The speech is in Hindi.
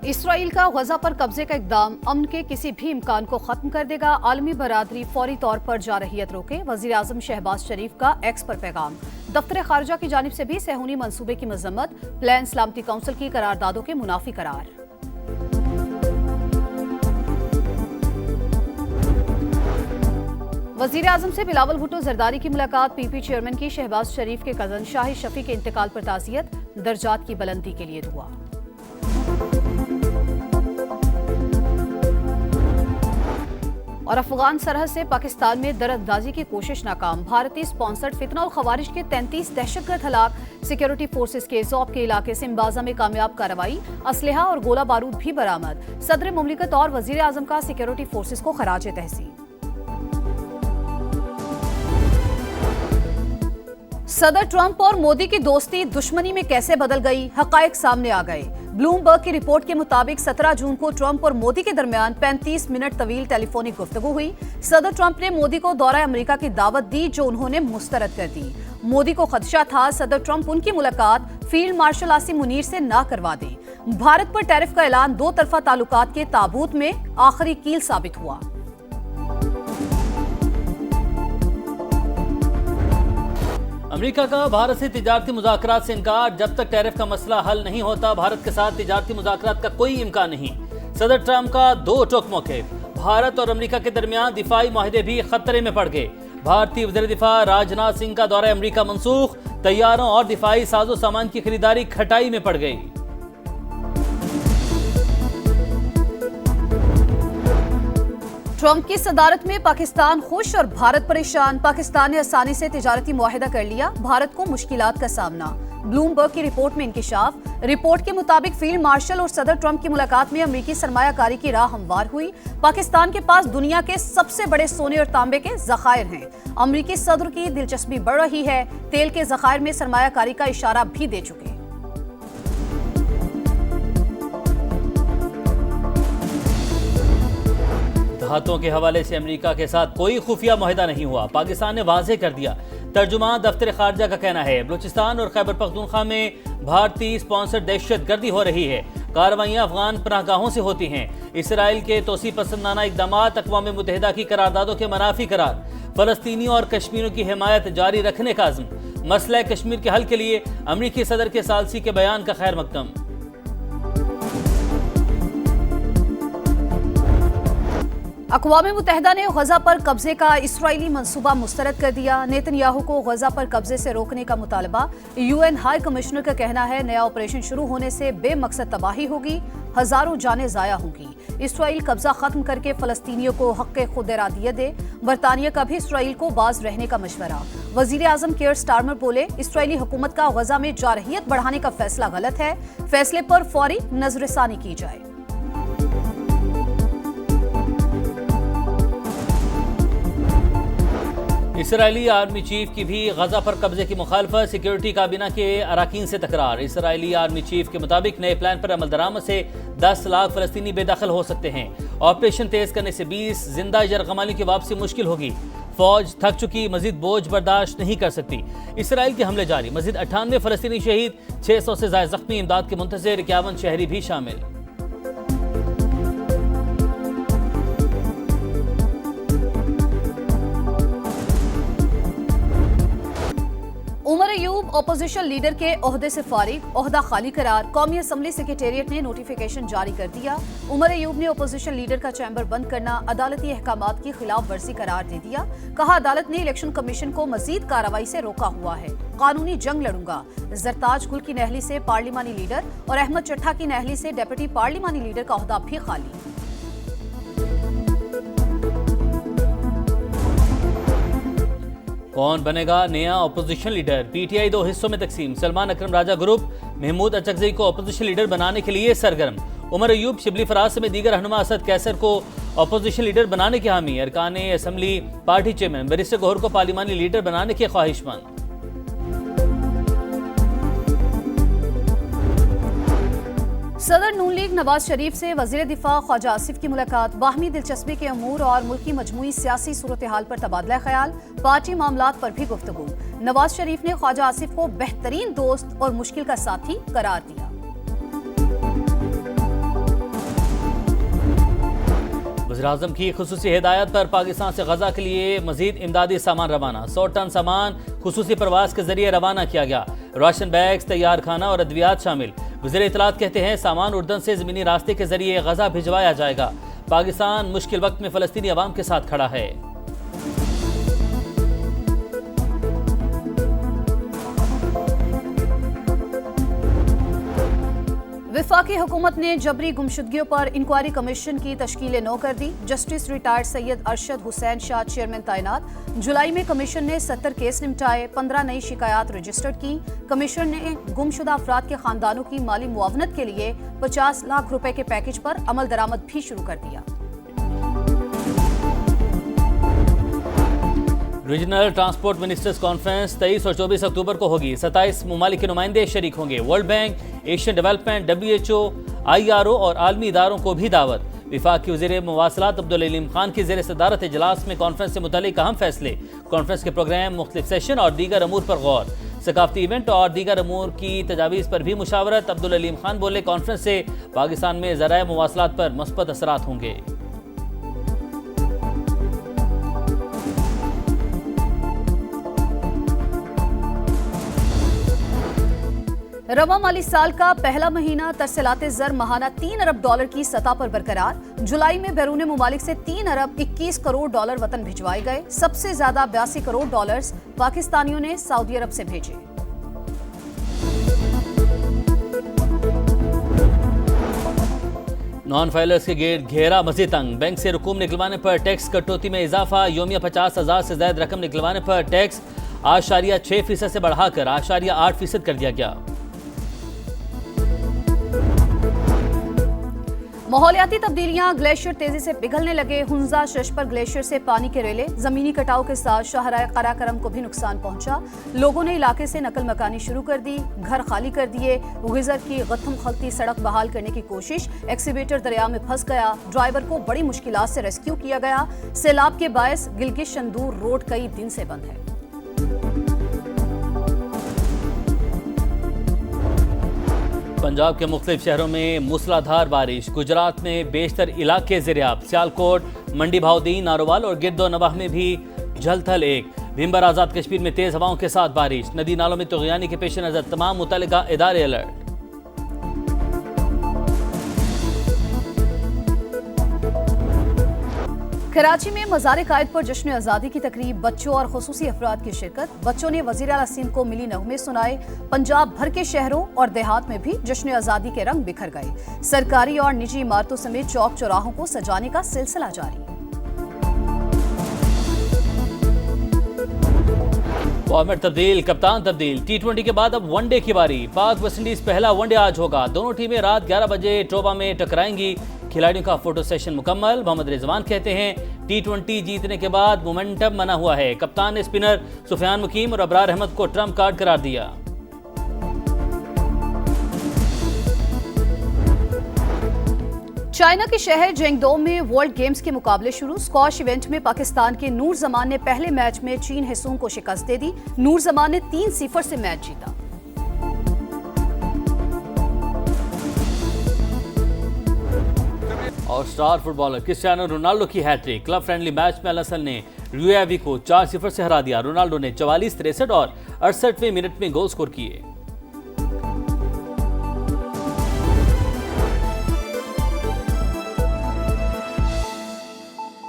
इसराइल का गजा पर कब्जे का इकदाम अमन के किसी भी इम्कान को खत्म कर देगा। आलमी बरादरी फौरी तौर पर जारहियत रोके। वजीर आजम शहबाज शरीफ का एक्स पर पैगाम। दफ्तर खारजा की जानिब से भी सेहूनी मंसूबे की मजम्मत। प्लान सलामती काउंसिल की करारदादों के मुनाफी करार। वजीर आजम से बिलावल भुट्टो जरदारी की मुलाकात। पीपी चेयरमैन की शहबाज शरीफ के कजन शाहिद शफी के इंतकाल पर ताज़ियत। दर्जात की बुलंदी के लिए दुआ। और अफगान सरहद से पाकिस्तान में दरअंदाजी की कोशिश नाकाम। भारतीय स्पॉन्सर्ड फितना और खवारिज के 33 दहशतगर्द हलाक। सिक्योरिटी फोर्सेस के ज़ौब के इलाके से इम्बाजा में कामयाब कार्रवाई। असलहा और गोला बारूद भी बरामद। सदर मुमलिकत और वजीर आजम का सिक्योरिटी फोर्सेस को खराज तहसीन। सदर ट्रंप और मोदी की दोस्ती दुश्मनी में कैसे बदल गई, हकायक सामने आ गए। ब्लूमबर्ग की रिपोर्ट के मुताबिक 17 जून को ट्रंप और मोदी के दरमियान 35 मिनट तवील टेलीफोनिक गुफ्तगू हुई। सदर ट्रंप ने मोदी को दौरा अमेरिका की दावत दी, जो उन्होंने मुस्तरद कर दी। मोदी को खदशा था सदर ट्रंप उनकी मुलाकात फील्ड मार्शल आसिम मुनीर से ना करवा दें। भारत पर टैरिफ का ऐलान दो तरफा ताल्लुकात के ताबूत में आखिरी कील साबित हुआ। अमेरिका का भारत से तिजारती मुज़ाकरात से इनकार। जब तक टैरिफ का मसला हल नहीं होता, भारत के साथ तिजारती मुज़ाकरात का कोई इम्कान नहीं। सदर ट्रंप का दो टोक मौके। भारत और अमेरिका के दरमियान दिफाई माहिदे भी खतरे में पड़ गए। भारतीय वज़ीर दिफा राजनाथ सिंह का दौरा अमेरिका मनसूख। तैयारों और दिफाई साजो सामान की खरीदारी खटाई में पड़ गई। ट्रंप की सदारत में पाकिस्तान खुश और भारत परेशान। पाकिस्तान ने आसानी से तिजारती मुआहिदा कर लिया, भारत को मुश्किलात का सामना। ब्लूमबर्ग की रिपोर्ट में इंकिशाफ। रिपोर्ट के मुताबिक फील्ड मार्शल और सदर ट्रंप की मुलाकात में अमेरिकी सरमायाकारी की राह हमवार हुई। पाकिस्तान के पास दुनिया के सबसे बड़े सोने और तांबे के जखायर हैं। अमेरिकी सदर की दिलचस्पी बढ़ रही है। तेल के जखायर में सरमायाकारी का इशारा भी दे चुके। हाथों के हवाले से अमेरिका के साथ कोई खुफिया मुआहिदा नहीं हुआ। पाकिस्तान ने वाज़ेह कर दिया। तर्जुमान दफ्तर खारजा का कहना है बलूचिस्तान और खैबर पख्तूनख्वा में भारतीय स्पॉन्सर्ड दहशतगर्दी हो रही है। कार्रवाइयाँ अफगान पनाहगाहों से होती हैं। इसराइल के तोसी पसंदाना इकदामात अक़वाम मुत्तहिदा की करारदादों के मनाफी करार। फ़लस्तीनियों और कश्मीरियों की हिमायत जारी रखने का अज़्म। मसला कश्मीर के हल के लिए अमरीकी सदर के सालसी के बयान का खैर मकदम। अक़वाम मुत्तहिदा ने गजा पर कब्जे का इसराइली मंसूबा मुस्तरद कर दिया। नेतन्याहू को गजा पर कब्जे से रोकने का मुतालबा। यूएन हाई कमिश्नर का कहना है नया ऑपरेशन शुरू होने से बेमकसद तबाही होगी, हजारों जानें जाया होंगी। इसराइल कब्जा खत्म करके फलस्तीनियों को हक़ खुद इरादियत दे। बरतानिया का भी इसराइल को बाज रहने का मशवरा। वजीर आजम केयर स्टारमर बोले इसराइली हुकूमत का गजा में जारहियत बढ़ाने का फैसला गलत है। फैसले पर फौरी नजरसानी की जाए। इसराइली आर्मी चीफ की भी गजा पर कब्जे की मुखालफत। सिक्योरिटी काबीना के अराकीन से तकरार। इसराइली आर्मी चीफ के मुताबिक नए प्लान पर अमल दरामद से 10 लाख फलस्तीनी बेदखल हो सकते हैं। ऑपरेशन तेज करने से 20 जिंदा यरगमाली की वापसी मुश्किल होगी। फौज थक चुकी, मजीद बोझ बर्दाश्त नहीं कर सकती। इसराइल के हमले जारी। मजीद 98 फलस्तीनी शहीद, 600 से ज्यादा जख्मी। इमदाद के मुंतज़िर 51 शहरी भी शामिल। उमर अयूब अपोजिशन लीडर के ओहदे से फारिग, ओहदा खाली करार। कौमी असम्बली सेक्रेटेरिएट ने नोटिफिकेशन जारी कर दिया। उमर अयूब ने अपोजिशन लीडर का चैम्बर बंद करना अदालती अहकामात की खिलाफ वर्जी करार दे दिया। कहा अदालत ने इलेक्शन कमीशन को मजीद कार्रवाई से रोका हुआ है। कानूनी जंग लड़ूंगा। जरताज गुल की नहली से पार्लिमानी लीडर और अहमद चट्ठा की नहली से डेप्यूटी पार्लिमानी लीडर का ओहदा भी खाली। कौन बनेगा नया अपोजिशन लीडर? पीटीआई 2 हिस्सों में तकसीम। सलमान अकरम राजा ग्रुप महमूद अचकज़ई को अपोजिशन लीडर बनाने के लिए सरगर्म। उमर अयूब शिबली फराज समेत दीगर रहनुमा असद कैसर को अपोजिशन लीडर बनाने की हामी। Arakan assembly party chairman barrister Gauhar को पार्लिमानी लीडर बनाने के ख्वाहिशमंद। सदर नून लीग नवाज शरीफ से वजीर दिफा ख्वाजा आसिफ की मुलाकात। बाहमी दिलचस्पी के अमूर और मुल्की मजमूई सियासी सूरत हाल पर तबादला ख्याल। पार्टी मामलात पर भी गुफ्तगू। नवाज शरीफ ने ख्वाजा आसिफ को बेहतरीन दोस्त और मुश्किल का साथी करार दिया। वज़ीर-ए-आज़म की खुसूसी हिदायत पर पाकिस्तान से गजा के लिए मजीद इमदादी सामान रवाना। 100 टन सामान खुसूसी प्रवास के जरिए रवाना किया गया। राशन बैग्स, तैयार खाना और अद्वियात शामिल। वज़ीर इत्तलात कहते हैं सामान उर्दन से ज़मीनी रास्ते के जरिए गजा भिजवाया जाएगा। पाकिस्तान मुश्किल वक्त में फ़लस्तीनी अवाम के साथ खड़ा है। वफाकी हुकूमत ने जबरी गुमशुदगियों पर इंक्वायरी कमीशन की तश्कील 9 कर दी। Justice retired Syed Arshad Hussain Shah chairman तैनात। जुलाई में कमीशन ने 70 केस निपटाए, 15 नई शिकायत रजिस्टर्ड की। कमीशन ने गुमशुदा अफराद के खानदानों की माली मुआवनत के लिए 50 लाख रुपए के पैकेज पर अमल दरामद भी शुरू कर दिया। रीजनल ट्रांसपोर्ट मिनिस्टर्स कॉन्फ्रेंस 23 और 24 अक्टूबर को होगी। 27 ममालिक के नुमाइंदे शरीक होंगे। World bank, Asian development, WHO, IRO और आलमी इदारों को भी दावत। विफाक की वज़ीर मवासलात अब्दुल अलीम खान की ज़ेर सदारत इजलास में कॉन्फ्रेंस से मुतल्लिक अहम फैसले। कॉन्फ्रेंस के प्रोग्राम, मुख्तलिफ सेशन और दीगर अमूर पर गौर। सकाफती इवेंट और दीगर अमूर की तजावीज़ पर भी मुशावरत। अब्दुल अलीम खान बोले, कॉन्फ्रेंस से पाकिस्तान में ज़राए मवासलात पर मस्बत असरात होंगे। रवा माली साल का पहला महीना तरसीलाते ज़र माहाना $3 अरब की सतह पर बरकरार। जुलाई में बैरून मुमालिक से $3 अरब 21 करोड़ वतन भिजवाए गए। सबसे ज्यादा $82 करोड़ पाकिस्तानियों ने सऊदी अरब से भेजे। नॉन फाइलर्स के गेट घेरा मजीद तंग। बैंक से रकूम निकलवाने पर टैक्स कटौती में इजाफा। योमिया 50,000 से ज्यादा रकम निकलवाने पर टैक्स 8.6% से बढ़ाकर 8.8% कर दिया गया। माहौलियाती तब्दीलियां, ग्लेशियर तेजी से पिघलने लगे। हुंजा शश पर ग्लेशियर से पानी के रेले। जमीनी कटाव के साथ शाहराए कराकरम को भी नुकसान पहुंचा। लोगों ने इलाके से नकल मकानी शुरू कर दी, घर खाली कर दिए। गुजर की गत्थम खलती सड़क बहाल करने की कोशिश। एक्सीवेटर दरिया में फंस गया। ड्राइवर को बड़ी मुश्किलात से रेस्क्यू किया गया। सैलाब के बायस गिलगित शंदूर रोड कई दिन से बंद है। पंजाब के मुख्तलिफ शहरों में मूसलाधार बारिश। गुजरात में बेशतर इलाके ज़ेर-ए-आब। सियालकोट, मंडी भाउदीन, नारोवाल और गिरदो नवाह में भी झलथल एक। भिंबर आज़ाद कश्मीर में तेज़ हवाओं के साथ बारिश। नदी नालों में तुग़यानी के पेश नज़र तमाम मुतल्लिका इदारे अलर्ट। कराची में मज़ार कायद पर जश्न आज़ादी की तकरीब। बच्चों और खुसूसी अफराद की शिरकत। बच्चों ने वज़ीर आला सिंध को मिली नगमे सुनाए। पंजाब भर के शहरों और देहात में भी जश्न आज़ादी के रंग बिखर गए। सरकारी और निजी इमारतों समेत चौक चौराहों को सजाने का सिलसिला जारी। फॉर्मेट तब्दील, कप्तान तब्दील। T20 के बाद अब वनडे की बारी। पाक वेस्टइंडीज पहला वनडे आज होगा। दोनों टीमें रात 11 बजे टोबा में टकराएंगी। खिलाड़ियों का फोटो सेशन मुकम्मल। मोहम्मद रिजवान कहते हैं, T20 जीतने के बाद मोमेंटम बना हुआ है। कप्तान ने स्पिनर सुफियान मुकीम और अबरार अहमद को ट्रम्प कार्ड करार दिया। चाइना के शहर जेंगडो में वर्ल्ड गेम्स के मुकाबले शुरू। स्क्वॉश इवेंट में पाकिस्तान के नूर जमान ने पहले मैच में चीन हेसुंग को शिकस्त दे दी। नूर जमान ने 3-0 से मैच जीता। और स्टार फुटबॉलर क्रिस्टियानो रोनाल्डो की हैट्रिक। क्लब फ्रेंडली मैच में अल नस्र ने यूएवी को 4-0 से हरा दिया। रोनाल्डो ने 44, 63 और 68वें मिनट में गोल स्कोर किए।